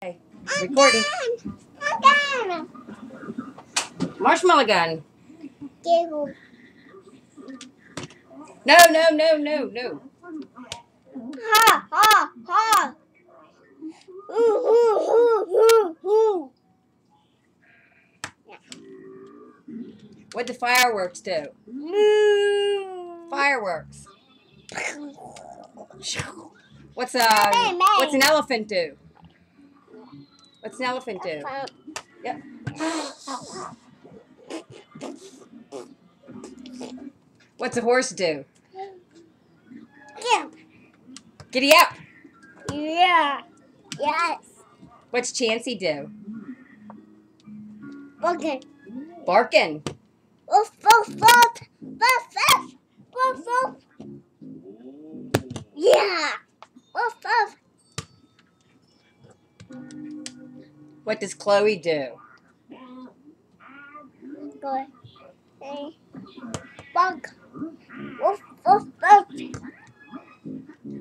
Okay, recording. Again. Marshmallow gun. Giggle. No, no, no, no, no. Ha ha ha. Ooh ooh ooh ooh ooh. What do fireworks do? Fireworks. What's an elephant do? What's an elephant do? Yep. What's a horse do? Yeah. Giddy up. Yeah. Yes. What's Chansey do? Okay. Barking. Woof woof woof woof woof woof woof. Yeah. Woof woof. What does Chloe do? Go. Hey. Bug. Woof woof woof.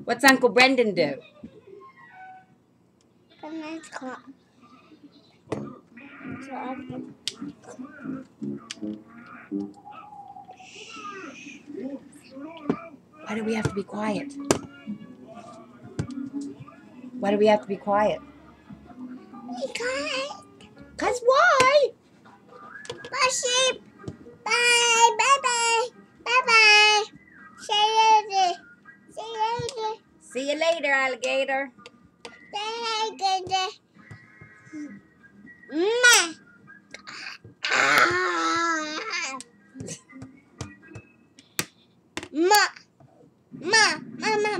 What's Uncle Brendan do? Nice clock. Why do we have to be quiet? Why do we have to be quiet? Cause why? Bye, sheep. Bye, bye, bye, bye, bye. See you later. See you later. See you later, alligator. See you later. Ma. Ma. Ma. Ma. Ma.